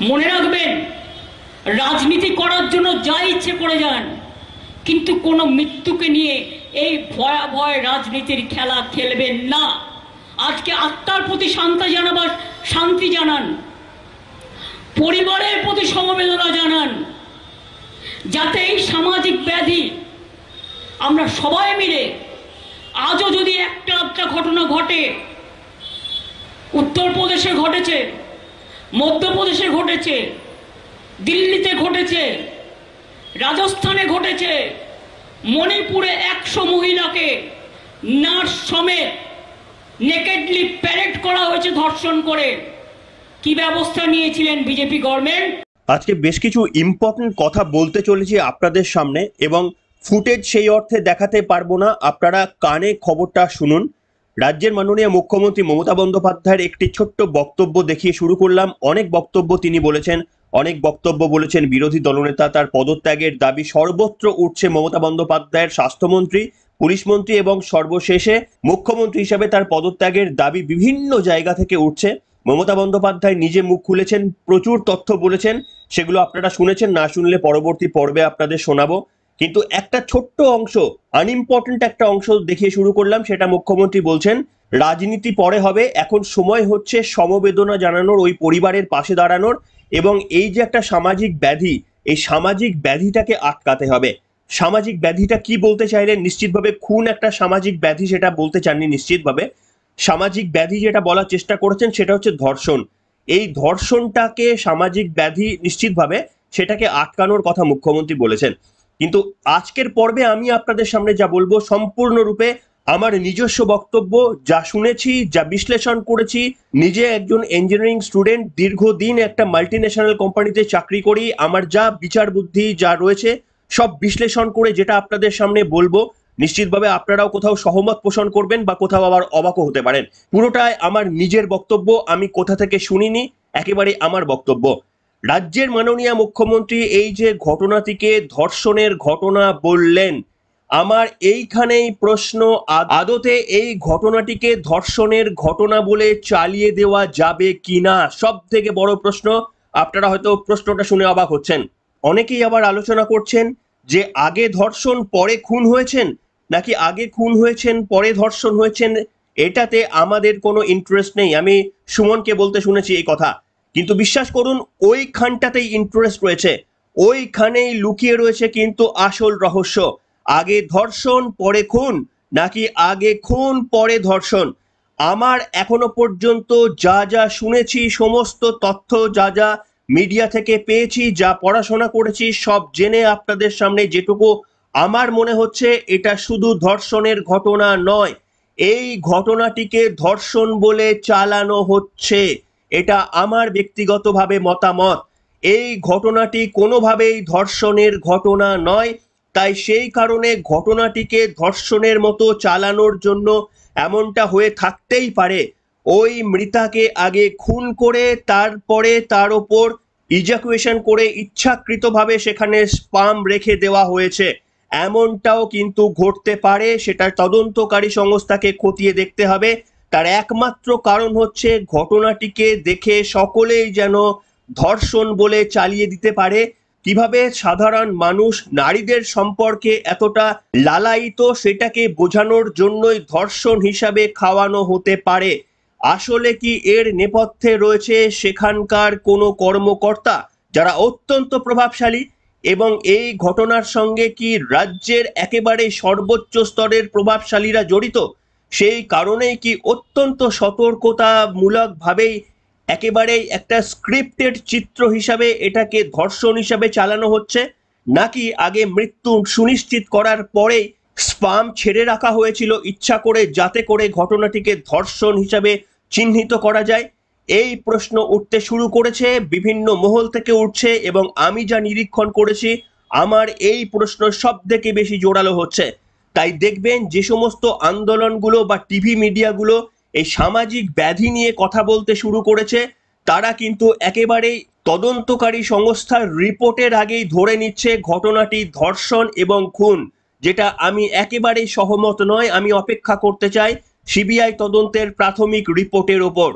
মনে রাখবেন, রাজনীতি করার জন্য যা ইচ্ছে করে যান, কিন্তু কোনো মৃত্যুকে নিয়ে এই ভয়াবহ রাজনীতির খেলা খেলবেন না। আজকে আত্মার প্রতি শান্তি জানান, পরিবারের প্রতি সমবেদনা জানান, যাতে এই সামাজিক ব্যাধি আমরা সবাই মিলে, আজও যদি একটা ঘটনা ঘটে, উত্তরপ্রদেশে ঘটেছে, মধ্যপ্রদেশে ঘটেছে, দিল্লিতে ঘটেছে, রাজস্থানে ঘটেছে, মণিপুরে 100 মহিলাকে নার্স সমেত নেকেডলি প্যারেড করা হয়েছে ধর্ষণ করে। কি ব্যবস্থা নিয়েছিলেন বিজেপি গভর্নমেন্ট? আজকে বেশ কিছু ইম্পর্টেন্ট কথা বলতে চলেছি আপনাদের সামনে, এবং ফুটেজ সেই অর্থে দেখাতে পারবো না, আপনারা কানে খবরটা শুনুন। রাজ্যের মাননীয় মুখ্যমন্ত্রী মমতা বন্দ্যোপাধ্যায়ের একটি ছোট্ট বক্তব্য দেখিয়ে শুরু করলাম। অনেক বক্তব্য তিনি বলেছেন, অনেক বক্তব্য বলেছেন বিরোধী দলনেতা, তার পদত্যাগের দাবি সর্বত্র উঠছে মমতা বন্দ্যোপাধ্যায়ের। স্বাস্থ্যমন্ত্রী, পুলিশ মন্ত্রী এবং সর্বশেষে মুখ্যমন্ত্রী হিসাবে তার পদত্যাগের দাবি বিভিন্ন জায়গা থেকে উঠছে। মমতা বন্দ্যোপাধ্যায় নিজে মুখ খুলেছেন, প্রচুর তথ্য বলেছেন, সেগুলো আপনারা শুনেছেন, না শুনলে পরবর্তী পর্বে আপনাদের শোনাবো। কিন্তু একটা ছোট্ট অংশ, আনইম্পর্টেন্ট একটা অংশ দেখিয়ে শুরু করলাম। সেটা মুখ্যমন্ত্রী বলছেন রাজনীতি পরে হবে, এখন সময় হচ্ছে সমবেদনা জানানোর, ওই পরিবারের পাশে দাঁড়ানোর, এবং এই যে একটা সামাজিক ব্যাধি, এই সামাজিক ব্যাধিটাকে আটকাতে হবে। সামাজিক ব্যাধিটা কি বলতে চাইলেন? নিশ্চিতভাবে খুন একটা সামাজিক ব্যাধি, সেটা বলতে চাননি নিশ্চিতভাবে। সামাজিক ব্যাধি যেটা বলার চেষ্টা করেছেন সেটা হচ্ছে ধর্ষণ। এই ধর্ষণটাকে সামাজিক ব্যাধি, নিশ্চিতভাবে সেটাকে আটকানোর কথা মুখ্যমন্ত্রী বলেছেন। কিন্তু আজকের পর্বে আমি আপনাদের সামনে যা বলবো সম্পূর্ণরূপে আমার নিজস্ব বক্তব্য, যা শুনেছি, যা বিশ্লেষণ করেছি। নিজে একজন ইঞ্জিনিয়ারিং স্টুডেন্ট, দীর্ঘদিন একটা মাল্টিন্যাশনাল কোম্পানিতে চাকরি করি, আমার যা বিচার বুদ্ধি যা রয়েছে সব বিশ্লেষণ করে যেটা আপনাদের সামনে বলবো, নিশ্চিতভাবে আপনারাও কোথাও সহমত পোষণ করবেন বা কোথাও আবার অবাকও হতে পারেন। পুরোটাই আমার নিজের বক্তব্য, আমি কোথা থেকে শুনিনি, একেবারে আমার বক্তব্য। রাজ্যের মাননীয় মুখ্যমন্ত্রী এই যে ঘটনাটিকে ধর্ষণের ঘটনা বললেন, আমার এইখানেই প্রশ্ন, আদতে এই ঘটনাটিকে ধর্ষণের ঘটনা বলে চালিয়ে দেওয়া যাবে কিনা? সব থেকে বড় প্রশ্ন। আপনারা হয়তো প্রশ্নটা শুনে অবাক হচ্ছেন। অনেকেই আবার আলোচনা করছেন যে আগে ধর্ষণ পরে খুন হয়েছেন, নাকি আগে খুন হয়েছেন পরে ধর্ষণ হয়েছেন। এটাতে আমাদের কোনো ইন্টারেস্ট নেই, আমি সুমনকে বলতে শুনেছি এই কথা। কিন্তু বিশ্বাস করুন, ওইখানটাতেই ইন্টারেস্ট রয়েছে, ওইখানেই লুকিয়ে রয়েছে কিন্তু আসল রহস্য। আগে ধর্ষণ পরে খুন, নাকি আগে খুন পরে ধর্ষণ? আমার এখনো পর্যন্ত যা যা শুনেছি, সমস্ত তথ্য যা যা মিডিয়া থেকে পেয়েছি, যা পড়াশোনা করেছি, সব জেনে আপনাদের সামনে যেটুকু আমার মনে হচ্ছে, এটা শুধু ধর্ষণের ঘটনা নয়, এই ঘটনাটিকে ধর্ষণ বলে চালানো হচ্ছে। এটা আমার ব্যক্তিগতভাবে মতামত। এই ঘটনাটি কোনোভাবেই ধর্ষণের ঘটনা নয়, তাই সেই কারণে ঘটনাটিকে ধর্ষণের মতো চালানোর জন্য এমনটা হয়ে থাকতেই পারে। ওই মৃতাকে আগে খুন করে তারপরে তার ওপর ইজাকুয়েশন করে ইচ্ছাকৃতভাবে সেখানে স্পাম রেখে দেওয়া হয়েছে, এমনটাও কিন্তু ঘটতে পারে। সেটা তদন্তকারী সংস্থাকে খতিয়ে দেখতে হবে। তার একমাত্র কারণ হচ্ছে ঘটনাটিকে দেখে সকলেই যেন ধর্ষণ বলে চালিয়ে দিতে পারে। কিভাবে সাধারণ মানুষ নারীদের সম্পর্কে এতটা লালায়িত, সেটাকে বোঝানোর জন্যই ধর্ষণ হিসাবে খাওয়ানো হতে পারে। আসলে কি এর নেপথ্যে রয়েছে সেখানকার কোনো কর্মকর্তা যারা অত্যন্ত প্রভাবশালী, এবং এই ঘটনার সঙ্গে কি রাজ্যের একেবারে সর্বোচ্চ স্তরের প্রভাবশালীরা জড়িত? সেই কারণেই কি অত্যন্ত সতর্কতামূলকভাবেই একেবারেই একটা স্ক্রিপ্টেড চিত্র হিসাবে এটাকে ধর্ষণ হিসাবে চালানো হচ্ছে, নাকি আগে মৃত্যু সুনিশ্চিত করার পরেই স্পাম ছেড়ে রাখা হয়েছিল ইচ্ছা করে, যাতে করে ঘটনাটিকে ধর্ষণ হিসাবে চিহ্নিত করা যায়? এই প্রশ্ন উঠতে শুরু করেছে, বিভিন্ন মহল থেকে উঠছে, এবং আমি যা নিরীক্ষণ করেছি, আমার এই প্রশ্ন সব থেকে বেশি জোরালো হচ্ছে। তাই দেখবেন যে সমস্ত আন্দোলনগুলো বা টিভি মিডিয়াগুলো এই সামাজিক ব্যাধি নিয়ে কথা বলতে শুরু করেছে, তারা কিন্তু একেবারেই তদন্তকারী সংস্থার রিপোর্টের আগেই ধরে নিচ্ছে ঘটনাটি ধর্ষণ এবং খুন, যেটা আমি একেবারেই সহমত নয়। আমি অপেক্ষা করতে চাই সিবিআই তদন্তের প্রাথমিক রিপোর্টের ওপর।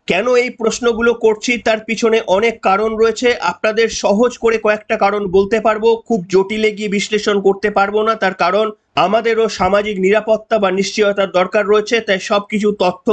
কেন এই প্রশ্নগুলো করছি তার পিছনে অনেক কারণ রয়েছে। আপনাদের সহজ করে কয়েকটা কারণ বলতে পারবো, খুব জটিলে গিয়ে বিশ্লেষণ করতে পারবো না, তার কারণ আমাদেরও সামাজিক নিরাপত্তা বা নিশ্চয়তার দরকার রয়েছে, তাই সবকিছু তথ্য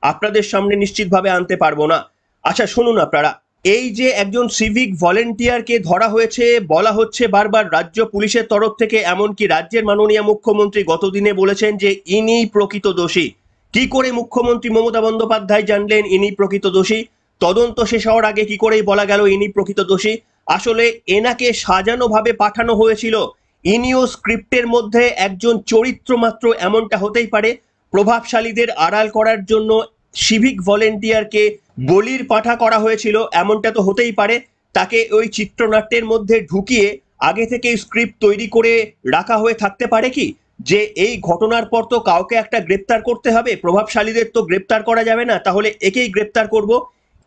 আপনাদের সামনে নিশ্চিতভাবে আনতে পারবো না। আচ্ছা শুনুন আপনারা, এই যে একজন সিভিক ভলেন্টিয়ারকে ধরা হয়েছে, বলা হচ্ছে বারবার রাজ্য পুলিশের তরফ থেকে, এমনকি রাজ্যের মাননীয় মুখ্যমন্ত্রী গতদিনে বলেছেন যে ইনিই প্রকৃত দোষী। কি করে মুখ্যমন্ত্রী মমতা বন্দ্যোপাধ্যায় জানলেন ইনি প্রকৃত দোষী? তদন্ত শেষ হওয়ার আগে কি করেই বলা গেল ইনি প্রকৃত দোষী? আসলে এনাকে সাজানোভাবে পাঠানো হয়েছিল, ইনিও স্ক্রিপ্টের মধ্যে একজন চরিত্র মাত্র, এমনটা হতেই পারে। প্রভাবশালীদের আড়াল করার জন্য সিভিক ভলেন্টিয়ারকে বলির পাঠা করা হয়েছিল, এমনটা তো হতেই পারে। তাকে ওই চিত্রনাট্যের মধ্যে ঢুকিয়ে আগে থেকেই স্ক্রিপ্ট তৈরি করে রাখা হয়ে থাকতে পারে কি, যে এই ঘটনার পর তো কাউকে একটা গ্রেপ্তার করতে হবে, প্রভাবশালীদের তো গ্রেপ্তার করা যাবে না, তাহলে একেই গ্রেপ্তার করব,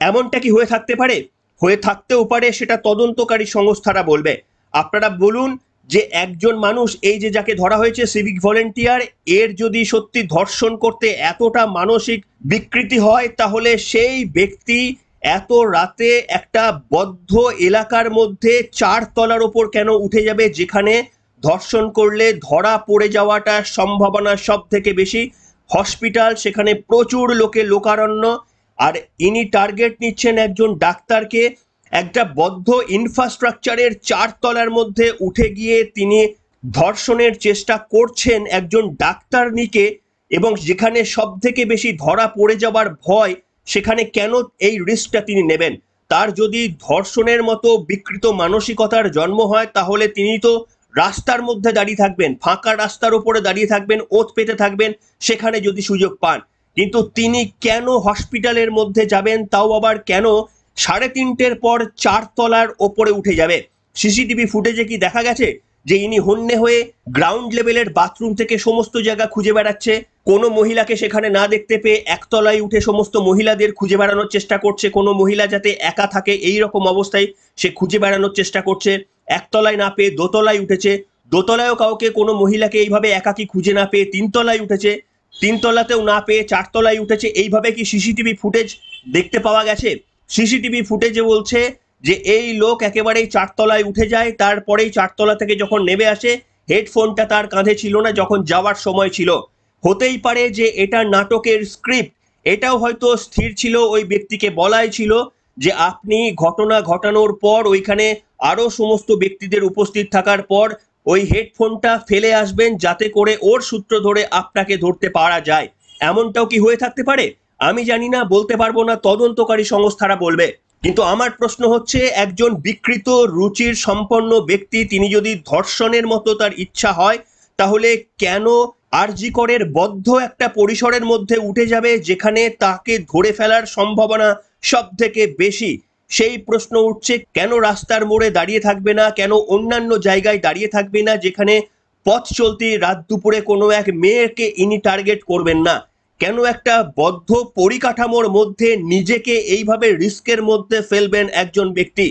এমনটা কি হয়ে থাকতে পারে? হয়ে থাকতেও পারে, সেটা তদন্তকারী সংস্থারা বলবে। আপনারা বলুন যে একজন মানুষ, এই যে যাকে ধরা হয়েছে সিভিক ভলেন্টিয়ার, এর যদি সত্যি ধর্ষণ করতে এতটা মানসিক বিকৃতি হয়, তাহলে সেই ব্যক্তি এত রাতে একটা বদ্ধ এলাকার মধ্যে 4 তলার ওপর কেন উঠে যাবে, যেখানে ধর্ষণ করলে ধরা পড়ে যাওয়াটার সম্ভাবনা সব থেকে বেশি? হসপিটাল, সেখানে প্রচুর লোকারণ্য, আর ইনি টার্গেট নিচ্ছেন একজন ডাক্তারকে। একটা বদ্ধ ইনফ্রাস্ট্রাকচারের 4 তলার মধ্যে উঠে গিয়ে তিনি ধর্ষণের চেষ্টা করছেন একজন ডাক্তারনিকে, এবং যেখানে সব থেকে বেশি ধরা পড়ে যাবার ভয়, সেখানে কেন এই রিস্কটা তিনি নেবেন? তার যদি ধর্ষণের মতো বিকৃত মানসিকতার জন্ম হয়, তাহলে তিনি তো রাস্তার মধ্যে দাঁড়িয়ে থাকবেন, ফাঁকা রাস্তার উপরে দাঁড়িয়ে থাকবেন, ওত পেতে থাকবেন সেখানে যদি সুযোগ পান। কিন্তু তিনি কেন হসপিটালের মধ্যে যাবেন, তাও আবার কেন 3:30-এর পর 4 তলার ওপরে উঠে যাবে? সিসিটিভি ফুটেজে কি দেখা গেছে যে ইনি হন্যে হয়ে গ্রাউন্ড লেভেলের বাথরুম থেকে সমস্ত জায়গা খুঁজে বেড়াচ্ছে, কোনো মহিলাকে সেখানে না দেখতে পেয়ে একতলায় উঠে সমস্ত মহিলাদের খুঁজে বেড়ানোর চেষ্টা করছে, কোনো মহিলা যাতে একা থাকে এই রকম অবস্থায় সে খুঁজে বেড়ানোর চেষ্টা করছে, একতলায় না পেয়ে দোতলায় উঠেছে, দোতলায়ও কাউকে, কোনো মহিলাকে এইভাবে একাকি খুঁজে না পেয়ে 3 তলায় উঠেছে, 3 তলাতেও না পেয়ে 4 তলায় উঠেছে। এইভাবে কি সিসিটিভি ফুটেজ দেখতে পাওয়া গেছে? সিসিটিভি ফুটেজে বলছে যে এই লোক একেবারেই 4 তলায় উঠে যায়, তারপরেই 4 তলা থেকে যখন নেমে আসে হেডফোনটা তার কাঁধে ছিল না যখন যাওয়ার সময় ছিল। হতেই পারে যে এটা নাটকের স্ক্রিপ্ট, এটাও হয়তো স্থির ছিল, ওই ব্যক্তিকে বলাই ছিল যে আপনি ঘটনা ঘটানোর পর ওইখানে আরো সমস্ত ব্যক্তিদের উপস্থিত থাকার পর ওই হেডফোনটা ফেলে আসবেন, যাতে করে ওর সূত্র ধরে আপনাকে ধরতে পারা যায়। এমনটাও কি হয়ে থাকতে পারে? আমি জানি না, বলতে পারবো না, তদন্তকারী সংস্থারা বলবে। কিন্তু আমার প্রশ্ন হচ্ছে, একজন বিকৃত রুচির সম্পন্ন ব্যক্তি, তিনি যদি ধর্ষণের মতো তার ইচ্ছা হয়, তাহলে কেন আরজি করের বদ্ধ একটা পরিসরের মধ্যে উঠে যাবে, যেখানে তাকে ধরে ফেলার সম্ভাবনা সব থেকে বেশি? সেই প্রশ্ন উঠছে, কেন রাস্তার মোড়ে দাঁড়িয়ে থাকবে না, কেন অন্যান্য জায়গায় দাঁড়িয়ে থাকবে না, যেখানে পথ চলতি রাত দুপুরে কোনো এক মেয়েকে ইনি টার্গেট করবেন না? কেন একটা বদ্ধ পরিকাঠামোর মধ্যে নিজেকে এইভাবে রিস্কের মধ্যে ফেলবেন একজন ব্যক্তি?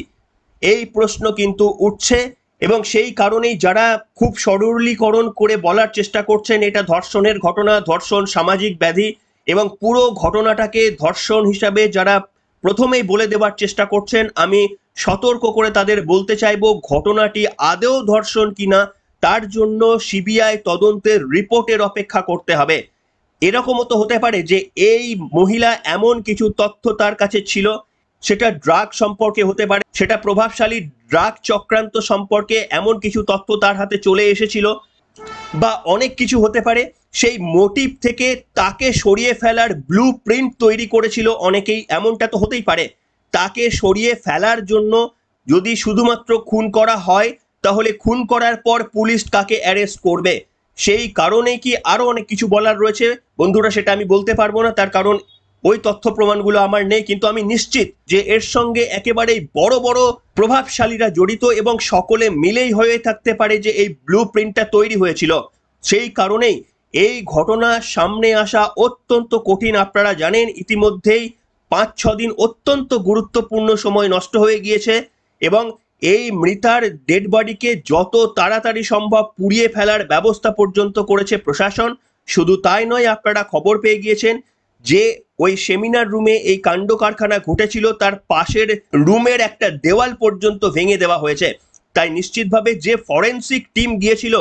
এই প্রশ্ন কিন্তু উঠছে, এবং সেই কারণেই যারা খুব সরলীকরণ করে বলার চেষ্টা করছেন এটা ধর্ষণের ঘটনা, ধর্ষণ সামাজিক ব্যাধি, এবং পুরো ঘটনাটাকে ধর্ষণ হিসাবে যারা প্রথমেই বলে দেওয়ার চেষ্টা করছেন, আমি সতর্ক করে তাদের বলতে চাইবো, ঘটনাটি আদৌ ধর্ষণ কিনা তার জন্য সিবিআই তদন্তের রিপোর্টের অপেক্ষা করতে হবে। এরকমও তো হতে পারে যে এই মহিলা এমন কিছু তথ্য তার কাছে ছিল, সেটা ড্রাগ সম্পর্কে হতে পারে, সেটা প্রভাবশালী ড্রাগ চক্রান্ত সম্পর্কে এমন কিছু তথ্য তার হাতে চলে এসেছিল, বা অনেক কিছু হতে পারে। সেই মোটিভ থেকে তাকে সরিয়ে ফেলার ব্লু প্রিন্ট তৈরি করেছিল অনেকেই, এমনটা তো হতেই পারে। তাকে সরিয়ে ফেলার জন্য যদি শুধুমাত্র খুন করা হয়, তাহলে খুন করার পর পুলিশ কাকে অ্যারেস্ট করবে? সেই কারণেই কি আরো অনেক কিছু বলার রয়েছে বন্ধুরা, সেটা আমি বলতে পারবো না, তার কারণ ওই তথ্য প্রমাণগুলো আমার নেই। কিন্তু আমি নিশ্চিত যে এর সঙ্গে একেবারেই বড় বড় প্রভাবশালীরা জড়িত, এবং সকলে মিলেই হয়ে থাকতে পারে যে এই ব্লু প্রিন্টটা তৈরি হয়েছিল। সেই কারণেই এই ঘটনা সামনে আসা অত্যন্ত কঠিন। আপনারা জানেন ইতিমধ্যেই 5-6 দিন অত্যন্ত গুরুত্বপূর্ণ সময় নষ্ট হয়ে গিয়েছে, এবং এই মৃতার ডেড বডিকে যত তাড়াতাড়ি সম্ভব পুড়িয়ে ফেলার ব্যবস্থা পর্যন্ত করেছে প্রশাসন। শুধু তাই নয়, আপনারা খবর পেয়ে গিয়েছেন যে ওই সেমিনার রুমে এই কাণ্ড কারখানা ঘটেছিল তার পাশের রুমের একটা দেওয়াল পর্যন্ত ভেঙে দেওয়া হয়েছে। তাই নিশ্চিতভাবে যে ফরেন্সিক টিম গিয়েছিল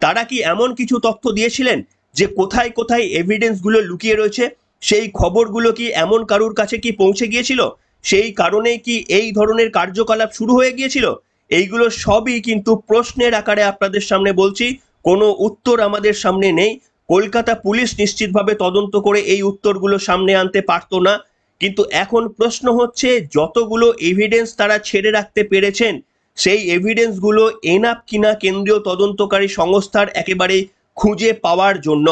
তারা কি এমন কিছু তথ্য দিয়েছিলেন যে কোথায় কোথায় এভিডেন্সগুলো লুকিয়ে রয়েছে, সেই খবরগুলো কি এমন কারুর কাছে কি পৌঁছে গিয়েছিল, সেই কারণে কি এই ধরনের কার্যকলাপ শুরু হয়ে গিয়েছিল? এইগুলো সবই কিন্তু প্রশ্নের আকারে আপনাদের সামনে বলছি, কোনো উত্তর আমাদের সামনে নেই। কলকাতা পুলিশ নিশ্চিতভাবে তদন্ত করে এই উত্তরগুলো সামনে আনতে পারতো না, কিন্তু এখন প্রশ্ন হচ্ছে যতগুলো এভিডেন্স তারা ছেড়ে রাখতে পেরেছেন সেই এভিডেন্সগুলো এনাফ কিনা কেন্দ্রীয় তদন্তকারী সংস্থার একেবারে খুঁজে পাওয়ার জন্য।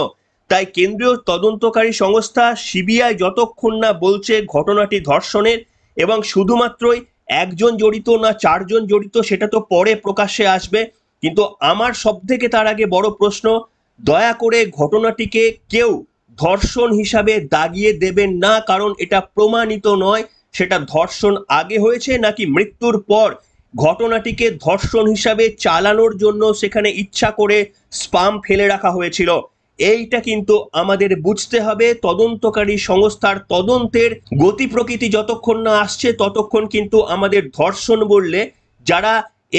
তাই কেন্দ্রীয় তদন্তকারী সংস্থা সিবিআই যতক্ষণ না বলছে ঘটনাটি ধর্ষণের এবং শুধুমাত্রই একজন জড়িত না চারজন জড়িত সেটা তো পরে প্রকাশ্যে আসবে, কিন্তু আমার সব থেকে তার আগে বড় প্রশ্ন, দয়া করে ঘটনাটিকে কেউ ধর্ষণ হিসাবে দাগিয়ে দেবেন না, কারণ এটা প্রমাণিত নয় সেটা ধর্ষণ আগে হয়েছে নাকি মৃত্যুর পর ঘটনাটিকে ধর্ষণ হিসাবে চালানোর জন্য সেখানে ইচ্ছা করে স্পাম ফেলে রাখা হয়েছিল। এইটা কিন্তু আমাদের বুঝতে হবে। তদন্তকারী সংস্থার তদন্তের গতি প্রকৃতি যতক্ষণ না আসছে ততক্ষণ কিন্তু আমাদের ধর্ষণ বললে যারা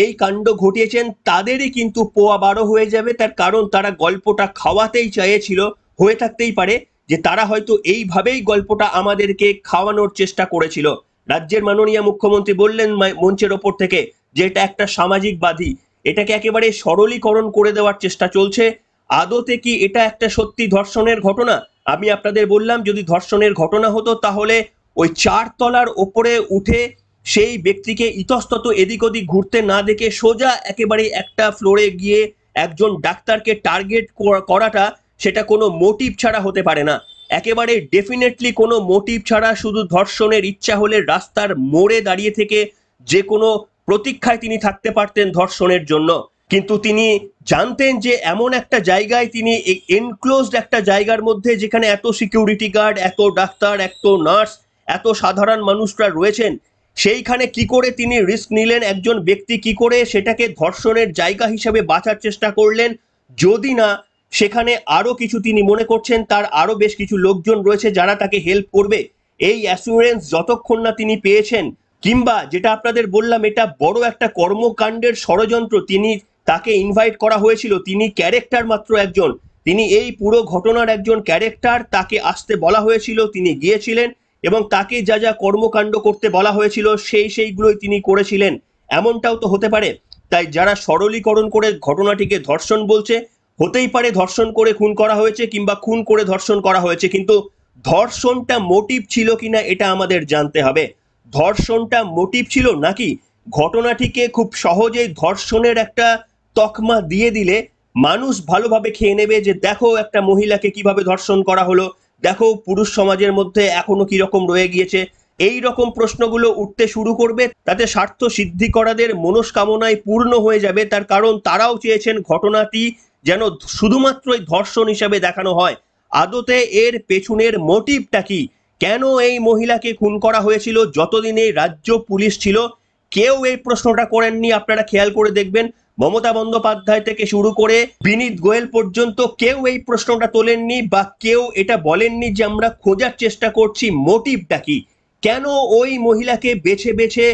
এই কাণ্ড ঘটিয়েছেন তাদেরই কিন্তু পোয়া বারো হয়ে যাবে। তার কারণ তারা গল্পটা খাওয়াতেই চাইছিল, হয়ে থাকতেই পারে যে তারা হয়তো এইভাবেই গল্পটা আমাদেরকে খাওয়ানোর চেষ্টা করেছিল। রাজ্যের মাননীয় মুখ্যমন্ত্রী বললেন মঞ্চের ওপর থেকে যে এটা একটা সামাজিক বাধি, এটাকে একেবারে সরলীকরণ করে দেওয়ার চেষ্টা চলছে। আদতে কি এটা একটা সত্যি ধর্ষণের ঘটনা? আমি আপনাদের বললাম যদি ধর্ষণের ঘটনা হতো তাহলে ওই 4 তলার ওপরে উঠে সেই ব্যক্তিকে ইতস্তত এদিক ওদিক ঘুরতে না দেখে সোজা একেবারে একটা ফ্লোরে গিয়ে একজন ডাক্তারকে টার্গেট করাটা সেটা কোনো মোটিভ ছাড়া হতে পারে না। একেবারে ডেফিনেটলি কোনো মোটিভ ছাড়া শুধু ধর্ষণের ইচ্ছা হলে রাস্তার মোড়ে দাঁড়িয়ে থেকে যে কোনো প্রতীক্ষায় তিনি থাকতে পারতেন ধর্ষণের জন্য, কিন্তু তিনি জানতেন যে এমন একটা জায়গায় তিনি এনক্লোজড একটা জায়গার মধ্যে যেখানে এত সিকিউরিটি গার্ড, এত ডাক্তার, এত নার্স, এত সাধারণ মানুষরা রয়েছেন, সেইখানে কি করে তিনি রিস্ক নিলেন, একজন ব্যক্তি কি করে সেটাকে ধর্ষণের জায়গা হিসেবে বাঁচার চেষ্টা করলেন, যদি না সেখানে আরো কিছু তিনি মনে করছেন তার আরো বেশ কিছু লোকজন রয়েছে যারা তাকে হেল্প করবে। এই অ্যাসুরেন্স যতক্ষণ না তিনি পেয়েছেন, কিংবা যেটা আপনাদের বললাম এটা বড় একটা কর্মকাণ্ডের ষড়যন্ত্র, তিনি তাকে ইনভাইট করা হয়েছিল, তিনি ক্যারেক্টার মাত্র একজন, তিনি এই পুরো ঘটনার একজন ক্যারেক্টার, তাকে আসতে বলা হয়েছিল, তিনি গিয়েছিলেন এবং তাকে যা যা কর্মকাণ্ড করতে বলা হয়েছিল সেইগুলোই তিনি করেছিলেন, এমনটাও তো হতে পারে। তাই যারা সরলীকরণ করে ঘটনাটিকে ধর্ষণ বলছে, হতেই পারে ধর্ষণ করে খুন করা হয়েছে কিংবা খুন করে ধর্ষণ করা হয়েছে, কিন্তু ধর্ষণটা মোটিভ ছিল কিনা এটা আমাদের জানতে হবে। ধর্ষণটা মোটিভ ছিল নাকি ঘটনাটিকে খুব সহজেই ধর্ষণের একটা তকমা দিয়ে দিলে মানুষ ভালোভাবে খেয়ে নেবে যে দেখো একটা মহিলাকে কিভাবে ধর্ষণ করা হলো, দেখো পুরুষ সমাজের মধ্যে এখনো কিরকম রয়ে গিয়েছে, এই রকম প্রশ্নগুলো উঠতে শুরু করবে, তাতে স্বার্থ সিদ্ধি করাদের মনস্কামনায় পূর্ণ হয়ে যাবে। তার কারণ তারাও চেয়েছেন ঘটনাটি যেন শুধুমাত্রই ধর্ষণ হিসাবে দেখানো হয়। আদতে এর পেছনের মোটিভটা কি, কেন এই মহিলাকে খুন করা হয়েছিল? যতদিন এই রাজ্য পুলিশ ছিল কেউ এই প্রশ্নটা করেননি। আপনারা খেয়াল করে দেখবেন মমতা বন্দ্যোপাধ্যায় থেকে শুরু করে বিনীত গোয়েল পর্যন্ত কেউ এই প্রশ্নটা তোলেননি বা কেউ এটা বলেননি যে আমরা খোঁজার চেষ্টা করছি মোটিভটা কি, কেন ওই মহিলাকে বেছে বেছে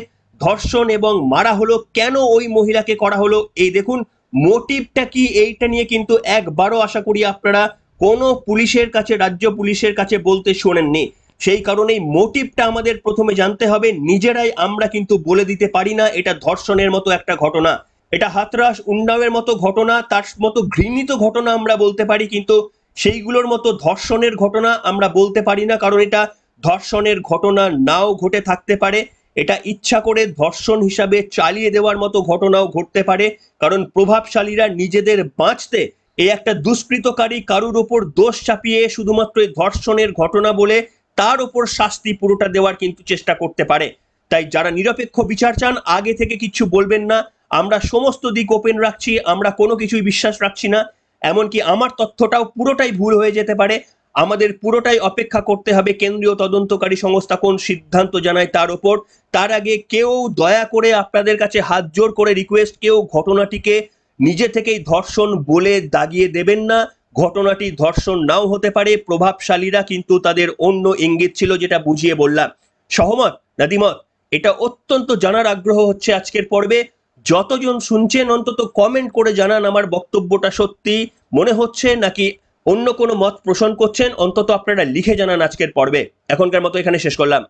ধর্ষণ এবং মারা হলো, কেন ওই মহিলাকে করা হলো। এই দেখুন মোটিভটা কি, এইটা নিয়ে কিন্তু একবারও আশা করি আপনারা কোনো পুলিশের কাছে, রাজ্য পুলিশের কাছে বলতে শোনেননি। সেই কারণেই মোটিভটা আমাদের প্রথমে জানতে হবে। নিজেরাই আমরা কিন্তু বলে দিতে পারি না এটা ধর্ষণের মতো একটা ঘটনা, এটা হাতরাস উন্নাওয়ের মতো ঘটনা, তার মতো ঘৃণিত ঘটনা আমরা বলতে পারি, কিন্তু সেইগুলোর মতো ধর্ষণের ঘটনা আমরা বলতে পারি না, কারণ এটা ধর্ষণের ঘটনা নাও ঘটে থাকতে পারে, এটা ইচ্ছা করে ধর্ষণ হিসাবে চালিয়ে দেওয়ার মতো ঘটনাও ঘটতে পারে, কারণ প্রভাবশালীরা নিজেদের বাঁচতে এই একটা দুষ্কৃতকারী কারুর ওপর দোষ চাপিয়ে শুধুমাত্র ধর্ষণের ঘটনা বলে তার ওপর শাস্তি পুরোটা দেওয়ার কিন্তু চেষ্টা করতে পারে। তাই যারা নিরপেক্ষ বিচার চান আগে থেকে কিছু বলবেন না, আমরা সমস্ত দিক ওপেন রাখছি, আমরা কোনো কিছুই বিশ্বাস রাখছি না, এমনকি আমার তথ্যটাও পুরোটাই ভুল হয়ে যেতে পারে। আমাদের পুরোটাই অপেক্ষা করতে হবে কেন্দ্রীয় তদন্তকারী সংস্থা কোন সিদ্ধান্ত জানায় তার ওপর। তার আগে কেউ দয়া করে আপনাদের কাছে হাত জোর করে রিকোয়েস্ট, কেউ ঘটনাটিকে নিজে থেকেই ধর্ষণ বলে দাগিয়ে দেবেন না। ঘটনাটি ধর্ষণ নাও হতে পারে, প্রভাবশালীরা কিন্তু তাদের অন্য ইঙ্গিত ছিল, যেটা বুঝিয়ে বললাম। সহমত না দ্বিমত, এটা অত্যন্ত জানার আগ্রহ হচ্ছে আজকের পর্বে। যতজন শুনছেন অন্তত কমেন্ট করে জানান আমার বক্তব্যটা সত্যি মনে হচ্ছে নাকি অন্য কোনো মত পোষণ করছেন, অন্তত আপনারা লিখে জানান আজকের পর্বে। এখনকার মতো এখানে শেষ করলাম।